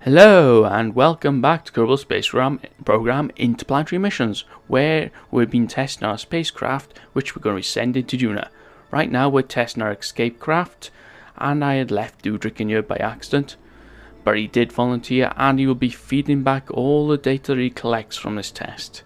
Hello and welcome back to Kerbal Space Program Interplanetary Missions, where we've been testing our spacecraft, which we're going to be sending to Duna. Right now we're testing our escape craft, and I had left Dudrick in here by accident, but he did volunteer and he will be feeding back all the data he collects from this test.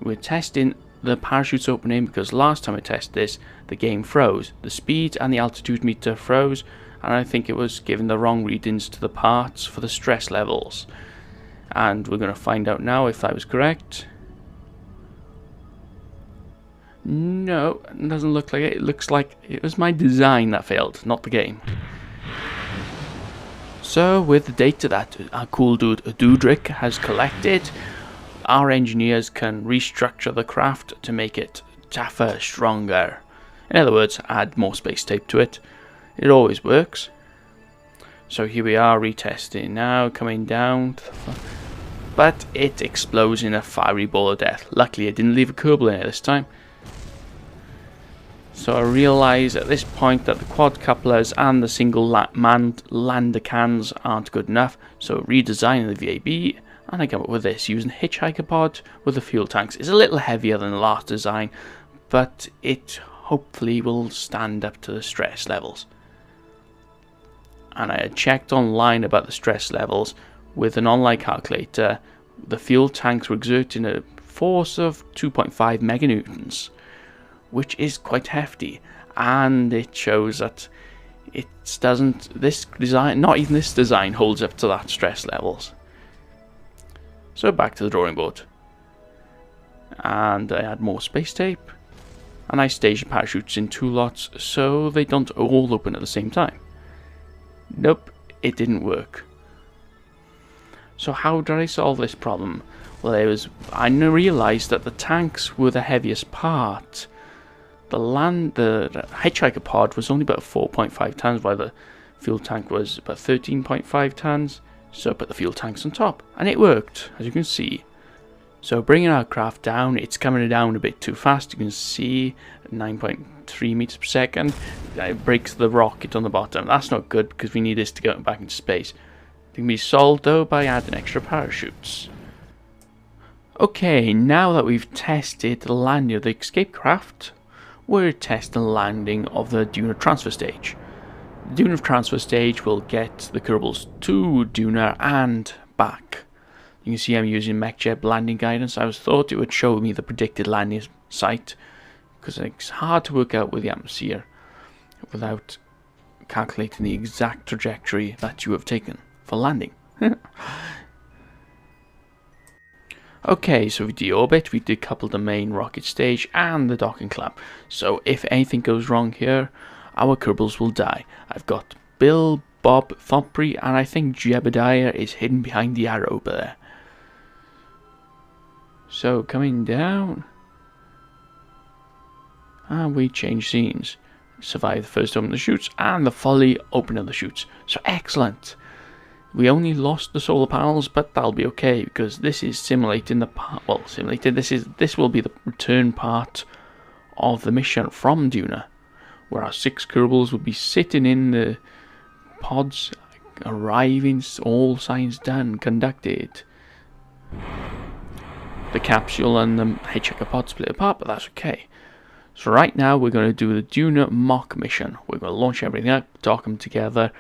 We're testing the parachutes opening because last time I tested this, the game froze. The speed and the altitude meter froze, and I think it was giving the wrong readings to the parts for the stress levels. And we're going to find out now if that was correct. No, it doesn't look like it. It looks like it was my design that failed, not the game. So with the data that our cool dude Dudrick has collected, our engineers can restructure the craft to make it tougher, stronger. In other words, add more space tape to it. It always works. So here we are retesting now, coming down. But it explodes in a fiery ball of death. Luckily I didn't leave a Kerbal in it this time. So I realise at this point that the quadcouplers and the single manned lander cans aren't good enough. So redesigning the VAB, and I come up with this using hitchhiker pod with the fuel tanks. It's a little heavier than the last design, but it hopefully will stand up to the stress levels. And I had checked online about the stress levels with an online calculator. The fuel tanks were exerting a force of 2.5 meganewtons, which is quite hefty, and it shows that not even this design holds up to that stress levels. So back to the drawing board, and I add more space tape, and I stage the parachutes in 2 lots so they don't all open at the same time. Nope, it didn't work. So how did I solve this problem? Well, I realised that the tanks were the heaviest part. The hitchhiker pod was only about 4.5 tons, while the fuel tank was about 13.5 tons. So I put the fuel tanks on top, and it worked, as you can see. So bringing our craft down, it's coming down a bit too fast. You can see 9.3 meters per second. It breaks the rocket on the bottom. That's not good because we need this to go back into space. It can be solved though by adding extra parachutes. Okay, now that we've tested the landing of the escape craft, we're testing the landing of the Duna transfer stage. The Duna transfer stage will get the Kerbals to Duna and back. You can see I'm using MacLeod landing guidance. I thought it would show me the predicted landing site, because it's hard to work out with the atmosphere without calculating the exact trajectory that you have taken for landing. Okay, so we deorbit, we decouple the main rocket stage and the docking clamp. So if anything goes wrong here, our Kerbals will die. I've got Bill, Bob, Thomprey, and I think Jebediah is hidden behind the arrow over there. So coming down, and we change scenes. Survive the first open of the chutes and the folly open of the chutes. So excellent. We only lost the solar panels, but that'll be okay because this is simulating this will be the return part of the mission from Duna, where our 6 Kerbals will be sitting in the pods, arriving, all signs done, conducted. The capsule and the hitchhiker pod split apart, but that's okay. So right now we're going to do the Duna mock mission. We're going to launch everything up, dock them together,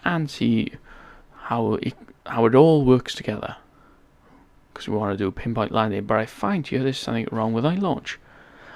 and see how it all works together. Because we want to do a pinpoint landing, but I find here there's something wrong with my launch.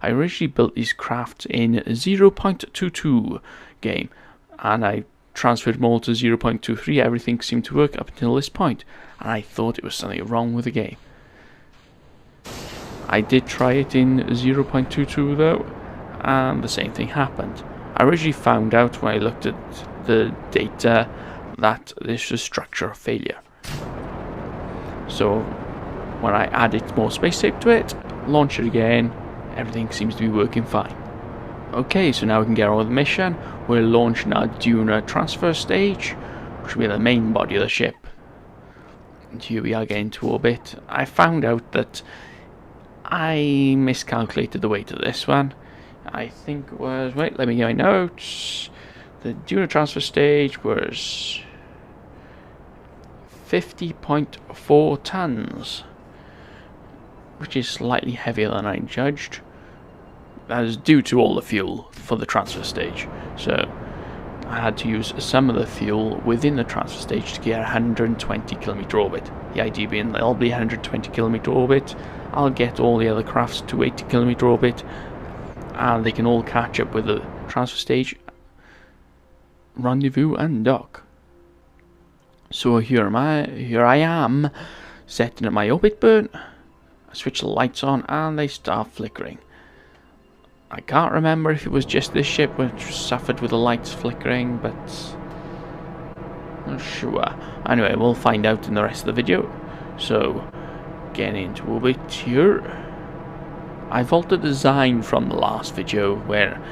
I originally built these crafts in 0.22 game, and I transferred them all to 0.23. Everything seemed to work up until this point, and I thought it was something wrong with the game. I did try it in 0.22 though, and the same thing happened. I originally found out when I looked at the data that this was structure failure. So when I added more space tape to it, launch it again, everything seems to be working fine. Okay, so now we can get on with the mission. We're launching our Duna transfer stage, which will be the main body of the ship. And here we are getting to orbit. I found out that I miscalculated the weight of this one. I think it was, wait, let me get my notes. The Duna transfer stage was 50.4 tons, which is slightly heavier than I judged. That is due to all the fuel for the transfer stage. So I had to use some of the fuel within the transfer stage to get a 120 kilometer orbit. The idea being that I'll be 120 kilometer orbit, I'll get all the other crafts to 80 kilometer orbit, and they can all catch up with the transfer stage, rendezvous and dock. So here I am, setting up my orbit burn. I switch the lights on and they start flickering. I can't remember if it was just this ship which suffered with the lights flickering, but not sure. Anyway, we'll find out in the rest of the video. So, getting into orbit here. I've altered the design from the last video, where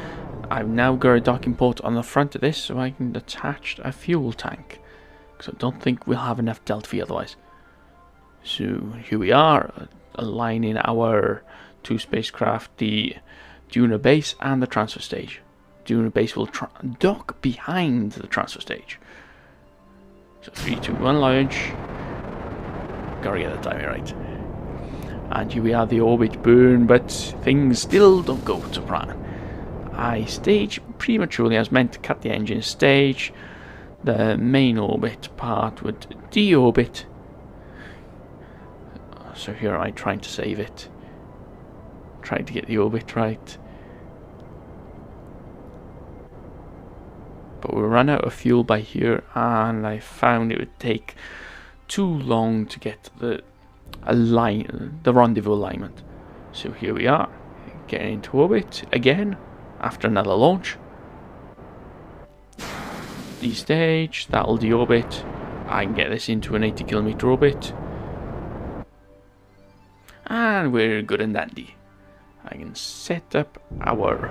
I've now got a docking port on the front of this so I can attach a fuel tank, because I don't think we'll have enough Delta V otherwise. So here we are, aligning our two spacecraft, the Duna base and the transfer stage. Duna base will dock behind the transfer stage. So 3, 2, 1, launch. Gotta get the timing right. And here we are, the orbit burn, but things still don't go to plan. I stage prematurely. I was meant to cut the engine stage. The main orbit part would deorbit. So here I trying to save it. Trying to get the orbit right. But we ran out of fuel by here, and I found it would take too long to get the rendezvous alignment. So here we are, getting into orbit again after another launch. De-stage, that'll deorbit. I can get this into an 80 kilometer orbit. And we're good and dandy. I can set up our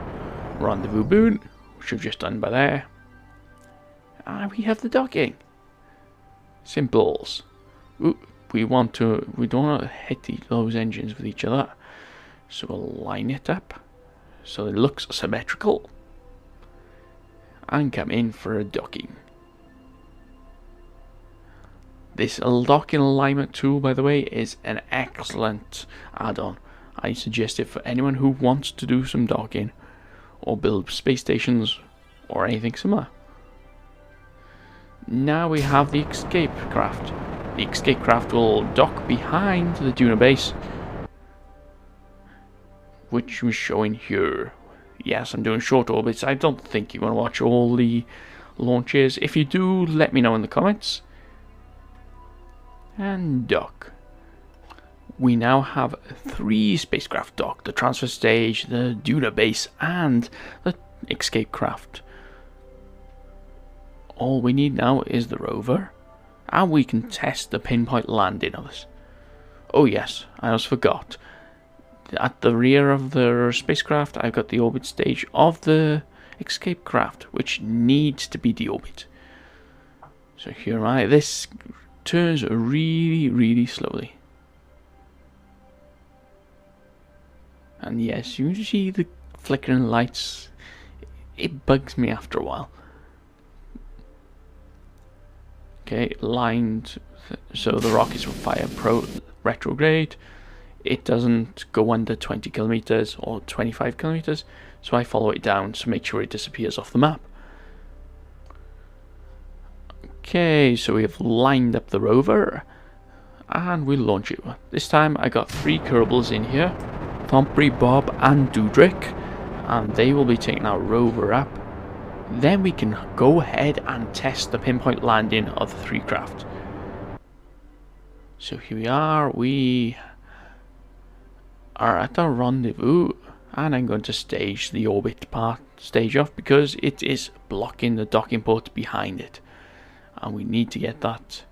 rendezvous boon, which we've just done by there. And we have the docking. Simples. Ooh, we don't want to hit those engines with each other. So we'll line it up so it looks symmetrical. And come in for a docking. This docking alignment tool, by the way, is an excellent add-on. I suggest it for anyone who wants to do some docking or build space stations or anything similar. Now we have the escape craft. The escape craft will dock behind the Duna base, which was showing here. Yes, I'm doing short orbits. I don't think you want to watch all the launches. If you do, let me know in the comments. And dock. We now have 3 spacecraft docked: the transfer stage, the Duna base, and the escape craft. All we need now is the rover, and we can test the pinpoint landing of this. Oh yes, I almost forgot. At the rear of the spacecraft, I've got the orbit stage of the escape craft, which needs to be deorbit. So here am I. This turns really, really slowly. And yes, you see the flickering lights. It bugs me after a while. Okay, lined so the rockets will fire retrograde. It doesn't go under 20 kilometers or 25 kilometers, so I follow it down to make sure it disappears off the map. Okay, so we have lined up the rover and we'll launch it. This time I got 3 Kerbals in here, Thomprey, Bob and Dudrick, and they will be taking our rover up. Then we can go ahead and test the pinpoint landing of the 3 craft. So here we are at our rendezvous, and I'm going to stage the orbit stage off because it is blocking the docking port behind it, and we need to get that.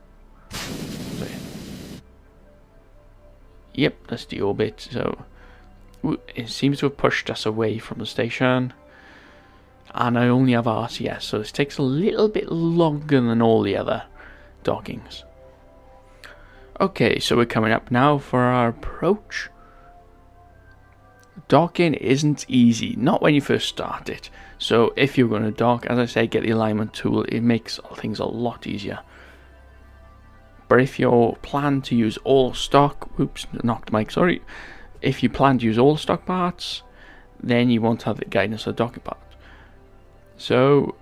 Yep, that's the orbit. So it seems to have pushed us away from the station, and I only have RCS, so this takes a little bit longer than all the other dockings. Okay, so we're coming up now for our approach. Docking isn't easy, not when you first start it. So if you're going to dock, as I say, get the alignment tool. It makes things a lot easier. But However, if you plan to use all stock, knocked mic, sorry. If you plan to use all stock parts, then you won't have the guidance of the docking part. So,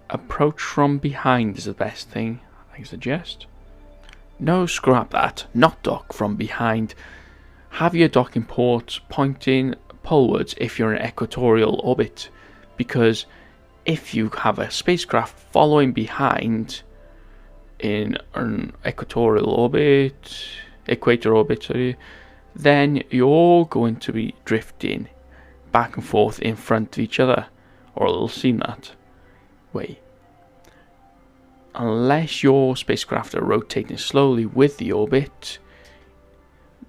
approach from behind is the best thing I suggest. No, scrap that. Not dock from behind. Have your docking ports pointing polewards if you're in equatorial orbit, because if you have a spacecraft following behind in an equator orbit, sorry, then you're going to be drifting back and forth in front of each other, or it'll seem that way. Unless your spacecraft are rotating slowly with the orbit,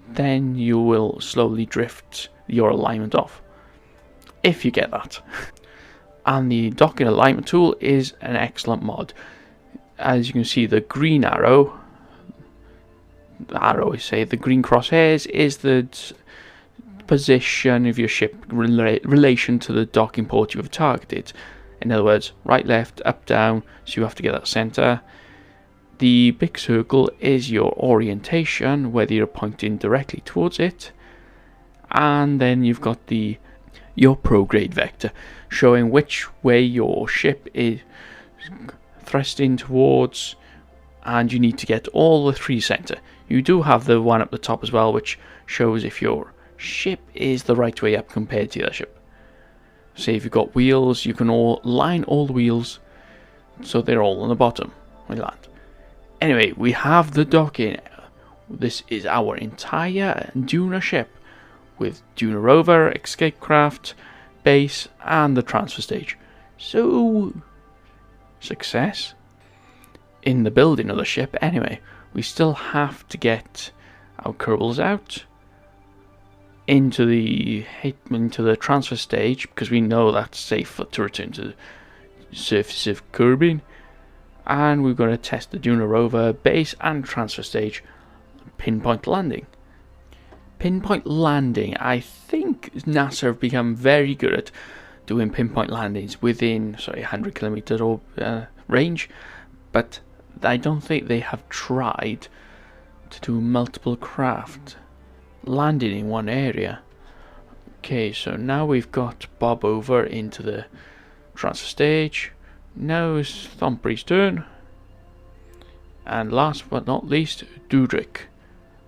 then you will slowly drift your alignment off, if you get that. And the docking alignment tool is an excellent mod. As you can see, the green arrow, the green crosshairs is the position of your ship relation to the docking port you have targeted. In other words, right, left, up, down, so you have to get that center. The big circle is your orientation, whether you're pointing directly towards it. And then you've got your prograde vector, showing which way your ship is thrusting towards, and you need to get all the three center. You do have the one up the top as well, which shows if your ship is the right way up compared to the other ship. Say if you've got wheels, you can line all the wheels so they're all on the bottom when you land. Anyway, we have the docking. This is our entire Duna ship with Duna rover, escape craft, base, and the transfer stage. So, success in the building of the ship. Anyway, we still have to get our Kerbals out into the transfer stage, because we know that's safe to return to the surface of Kerbal. And we're going to test the Duna rover, base, and transfer stage pinpoint landing. Pinpoint landing, I think NASA have become very good at doing pinpoint landings within 100 kilometers range, but I don't think they have tried to do multiple craft landing in one area. Okay, so now we've got Bob over into the transfer stage. Now it's Thompri's turn. And last but not least, Dudrick,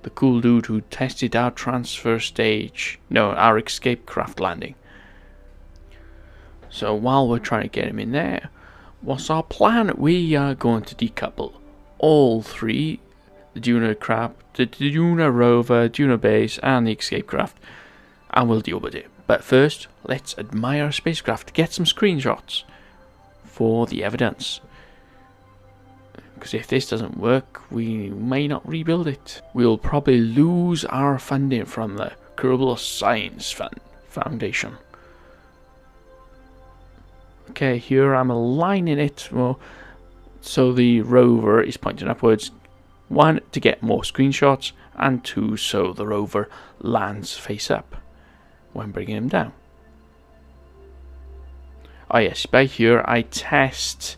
the cool dude who tested our our escape craft landing. So while we're trying to get him in there, what's our plan? We are going to decouple all three, the Duna craft, the Duna rover, Duna base, and the escape craft, and we'll deal with it. But first, let's admire our spacecraft to get some screenshots for the evidence. Because if this doesn't work, we may not rebuild it. We'll probably lose our funding from the Kerbal Science Foundation. Okay, here I'm aligning it so the rover is pointing upwards. 1, to get more screenshots, and 2, so the rover lands face up when bringing him down. Oh yes, by here I test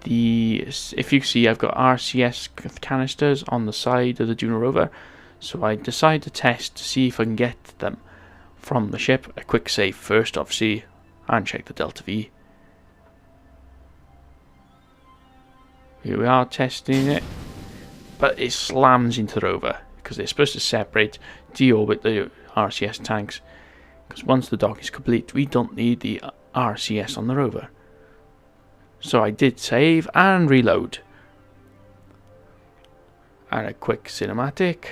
if you see, I've got RCS canisters on the side of the Duna rover, so I decide to test to see if I can get them from the ship. A quick save first, obviously, and check the Delta V. Here we are testing it, but it slams into the rover because they're supposed to separate, deorbit the RCS tanks, because once the dock is complete, we don't need the RCS on the rover. So I did save and reload. And a quick cinematic.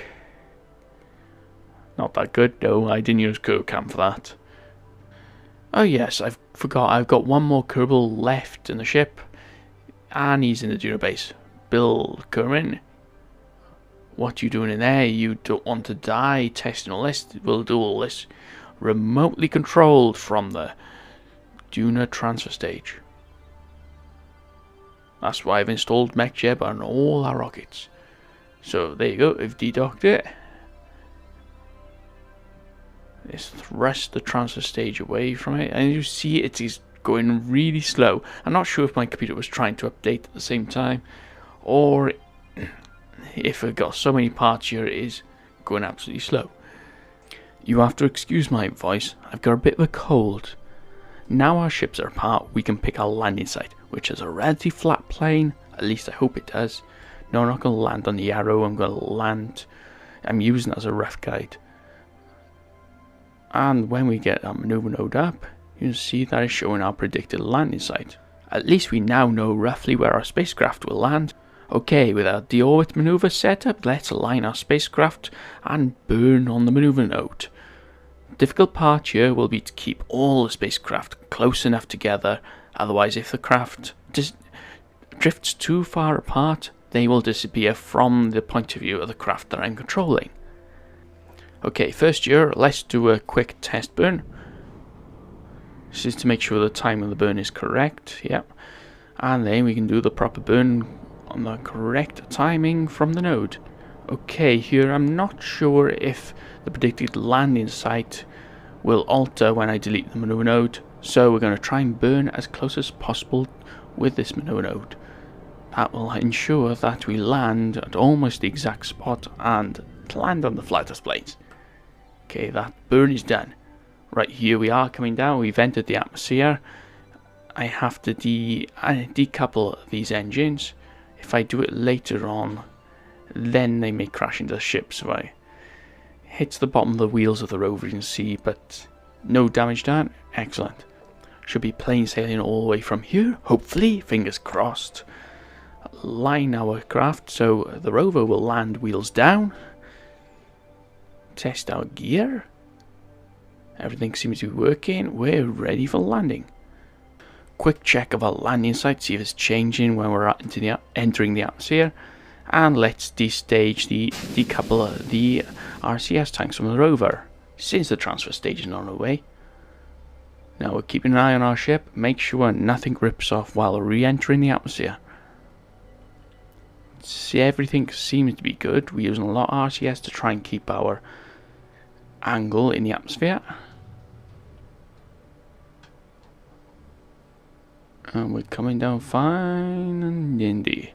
Not that good, no, I didn't use GoCam for that. Oh yes, I forgot, I've got one more Kerbal left in the ship, and he's in the Duna base. Bill Kerman, what you doing in there? You don't want to die testing all this? We'll do all this remotely controlled from the Duna transfer stage. That's why I've installed MacLeod on all our rockets. So there you go, I've dedocked it. Let's thrust the transfer stage away from it, and you see it is going really slow. I'm not sure if my computer was trying to update at the same time, or if we've got so many parts here, it is going absolutely slow. You have to excuse my voice, I've got a bit of a cold. Now our ships are apart, we can pick our landing site, which is a relatively flat plane, at least I hope it does. No, I'm not going to land on the arrow, I'm using it as a rough guide. And when we get our maneuver node up, you can see that it's showing our predicted landing site. At least we now know roughly where our spacecraft will land. Okay, with our deorbit maneuver set up, let's align our spacecraft and burn on the maneuver node. Difficult part here will be to keep all the spacecraft close enough together, otherwise if the craft drifts too far apart, they will disappear from the point of view of the craft that I'm controlling. Okay, first here, let's do a quick test burn. This is to make sure the time of the burn is correct, yep. And then we can do the proper burn on the correct timing from the node. Okay, here I'm not sure if the predicted landing site will alter when I delete the maneuver node, so we're going to try and burn as close as possible with this maneuver node. That will ensure that we land at almost the exact spot and land on the flattest planes. Okay, that burn is done. Right, here we are coming down, we've entered the atmosphere. I have to decouple these engines. If I do it later on, then they may crash into the ship, so I hit the bottom of the wheels of the rover, you can see, but no damage done. Excellent. Should be plain sailing all the way from here, hopefully, fingers crossed. Line our craft so the rover will land wheels down. Test our gear. Everything seems to be working. We're ready for landing. Quick check of our landing site, see if it's changing when we're entering the atmosphere. And let's decouple the RCS tanks from the rover, since the transfer stage is on the way. Now we're keeping an eye on our ship, make sure nothing rips off while we're re-entering the atmosphere. See, everything seems to be good. We're using a lot of RCS to try and keep our angle in the atmosphere. And we're coming down fine and dandy.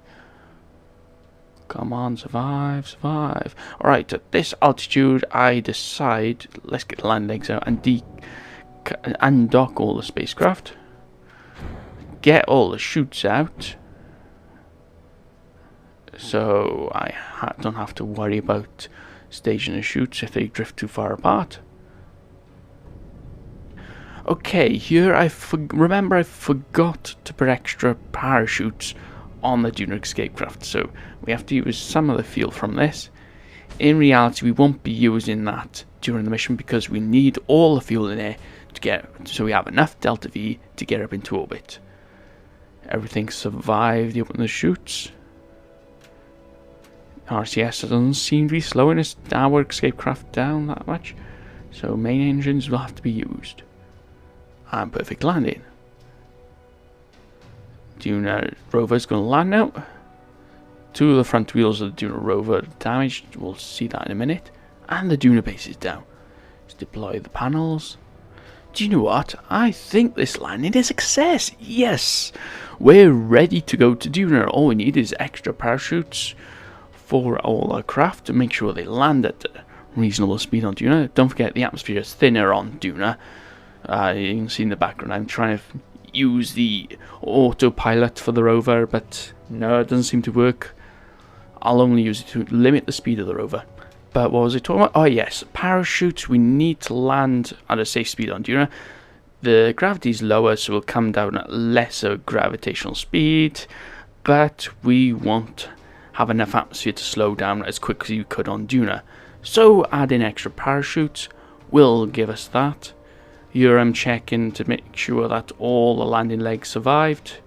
Come on, survive, survive. Alright, at this altitude, I decide, let's get the land legs out and undock all the spacecraft. Get all the chutes out. So I don't have to worry about staging the chutes if they drift too far apart. Okay, here remember I forgot to put extra parachutes on the Duna escape craft, so we have to use some of the fuel from this. In reality, we won't be using that during the mission because we need all the fuel in there so we have enough delta V to get up into orbit. Everything survived the open the chutes. RCS doesn't seem to be slowing our escape craft down that much, so main engines will have to be used. And perfect landing. Duna rover's going to land now. Two of the front wheels of the Duna rover damaged, we'll see that in a minute. And the Duna base is down. Let's deploy the panels. Do you know what? I think this landing is a success. Yes! We're ready to go to Duna. All we need is extra parachutes for all our craft to make sure they land at a reasonable speed on Duna. Don't forget the atmosphere is thinner on Duna. You can see in the background I'm trying to use the autopilot for the rover, but no, it doesn't seem to work. I'll only use it to limit the speed of the rover. But what was I talking about? Oh yes, parachutes. We need to land at a safe speed on Duna. The gravity is lower, so we'll come down at lesser gravitational speed, but we won't have enough atmosphere to slow down as quick as you could on Duna. So adding extra parachutes will give us that. Here I'm checking to make sure that all the landing legs survived.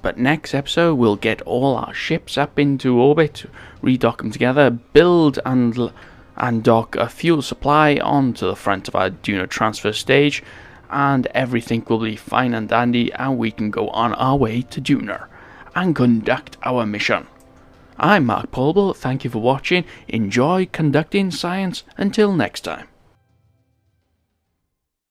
But next episode we'll get all our ships up into orbit, redock them together, build and dock a fuel supply onto the front of our Duna transfer stage, and everything will be fine and dandy, and we can go on our way to Duna and conduct our mission. I'm Markpaulpable, thank you for watching, enjoy conducting science, until next time.